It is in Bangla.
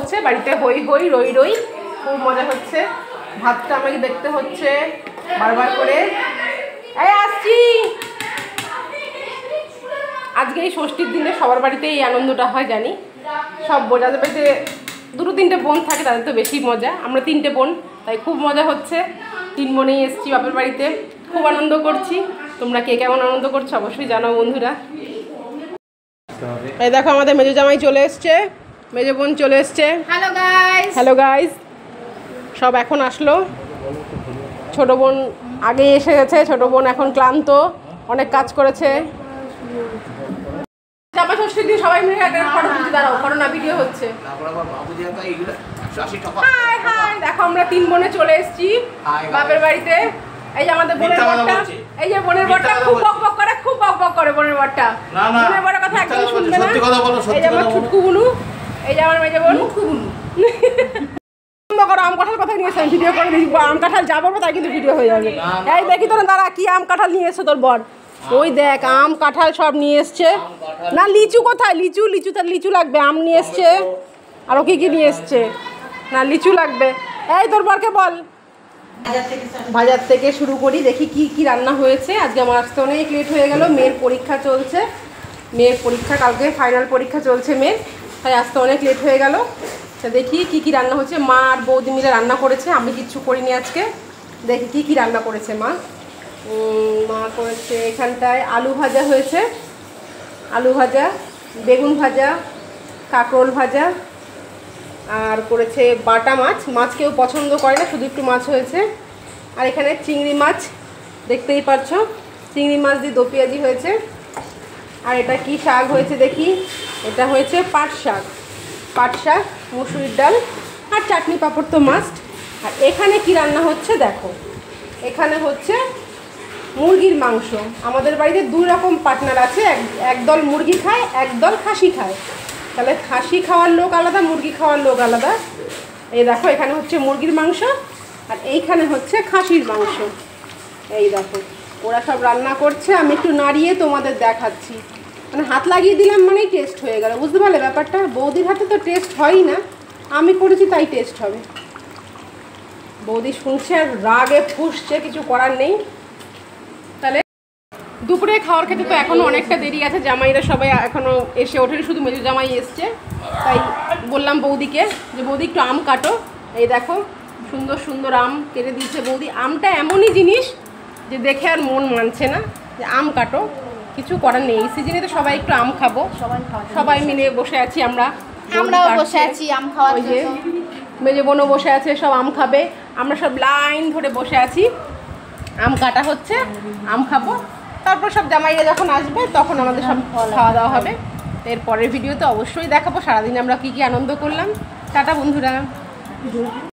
হচ্ছে বাড়িতে, হই হই রই রই, খুব মজা হচ্ছে। ভাতটা আমাকে দেখতে হচ্ছে বারবার করে। এই আসছি। আজকে এই ষষ্ঠীর দিনে সবার বাড়িতে এই আনন্দটা হয় জানি। সব বোঝাতে বাড়িতে 2-3টে বোন থাকে, তাদের তো বেশি মজা। আমরা 3টে বোন, তাই খুব মজা হচ্ছে। 3 বোনেই এসছি বাপের বাড়িতে, খুব আনন্দ করছি। তোমরা কে কেমন আনন্দ করছো অবশ্যই জানাও বন্ধুরা। এই দেখো আমাদের মেজো জামাই চলে এসছে, মেজো বোন চলে এসছে। হ্যালো গাইস, হ্যালো গাইস, সব এখন আসলো। ছোট বোন আগেই এসে গেছে, ছোট বোন এখন ক্লান্ত, অনেক কাজ করেছে। জামা ষষ্ঠীর দিন সবাই মিলে একটা ফটো তুলতে দাঁড়াও, করোনা ভিডিও হচ্ছে। হাই হাই, দেখো আমরা 3 বোনে চলে এসেছি বাপের বাড়িতে। এই যে আমাদের বোনের বরটা, এই যে বোনের বরটা খুব বকবক করে, খুব বকবক করে বোনের বরটা। বোনের বরের কথা একদম শুনবে না। এই যে আমার ছুটকু বুনু, এই যে আমার মেজো বোন মুটকু বুনু। করো আম কাঁঠাল কথা নিয়ে এসে ভিডিও করে দিই, আম কাঁঠাল যা বলবো তাই কিন্তু ভিডিও হয়ে যাবে। এই দেখি তোরা দাঁড়া, কি আম কাঁঠাল নিয়ে এসছো তোর বর? ওই দেখ আম কাঁঠাল সব নিয়ে এসছে। না লিচু কোথায়? লিচু, লিচু তার লিচু লাগবে। আম নিয়ে এসছে, আরও কি কি নিয়ে এসছে? না লিচু লাগবে। এই তোর বরকে বল। বাজার থেকে শুরু করি, দেখি কি কি রান্না হয়েছে। আজকে আমার আসতে অনেক লেট হয়ে গেল, মেয়ের পরীক্ষা চলছে। মেয়ের পরীক্ষা কালকে, ফাইনাল পরীক্ষা চলছে মেয়ের, তাই আসতে অনেক লেট হয়ে গেল। তা দেখি কি কি রান্না হচ্ছে। মা আর বৌদি মিলে রান্না করেছে, আমি কিচ্ছু করিনি আজকে। দেখি কি কি রান্না করেছে মা। মা করেছে এখানটায় আলু ভাজা হয়েছে, আলু ভাজা, বেগুন ভাজা, কাঁকরোল ভাজা, আর করেছে বাটা মাছ। মাছ কেউ পছন্দ করে না, শুধু একটু মাছ হয়েছে। আর এখানে চিংড়ি মাছ দেখতেই পাচ্ছ, চিংড়ি মাছ দিয়ে দো পেঁয়াজি হয়েছে। আর এটা কি শাক হয়েছে দেখি, এটা হয়েছে পাট শাক, পাট শাক, মুসুরির ডাল আর চাটনি পাঁপড় তো মাস্ট। আর এখানে কি রান্না হচ্ছে দেখো, এখানে হচ্ছে মুরগির মাংস। আমাদের বাড়িতে 2 রকম পার্টনার আছে, একদল মুরগি খায়, একদল খাসি খায়। তাহলে খাসি খাওয়ার লোক আলাদা, মুরগি খাওয়ার লোক আলাদা। এই দেখো এখানে হচ্ছে মুরগির মাংস আর এইখানে হচ্ছে খাসির মাংস। এই দেখো ওরা সব রান্না করছে, আমি একটু নাড়িয়ে তোমাদের দেখাচ্ছি। মানে হাত লাগিয়ে দিলাম মানেই টেস্ট হয়ে গেল, বুঝতে পারলে ব্যাপারটা? বৌদির হাতে তো টেস্ট হয়ই না, আমি করেছি তাই টেস্ট হবে। বৌদি শুনছে আর রাগে ফুসছে, কিছু করার নেই। তাহলে দুপুরে খাওয়ার খেতে তো এখনও অনেকটা দেরি আছে, জামাইরা সবাই এখনও এসে ওঠেনি, শুধু মেজো জামাই এসছে। তাই বললাম বৌদিকে যে বৌদি একটু আম কাটো। এই দেখো সুন্দর সুন্দর আম কেটে দিয়েছে বৌদি। আমটা এমনই জিনিস যে দেখে আর মন মানছে না যে আম কাটো, কিছু করার নেই। এই সিজনে তো সবাই একটু আম খাবো, সবাই মিলে বসে আছি আমরা, আমরাও বসে আছি আম খাওয়ার জন্য। ওই যে মেজো বোনও বসে আছে, সব আম খাবে। আমরা সব লাইন ধরে বসে আছি, আম কাটা হচ্ছে, আম খাবো। তারপর সব জামাইরা যখন আসবে তখন আমাদের সব খাওয়া দাওয়া হবে। এর পরের ভিডিওতে অবশ্যই দেখাবো সারাদিন আমরা কি কি আনন্দ করলাম। টাটা বন্ধুরা।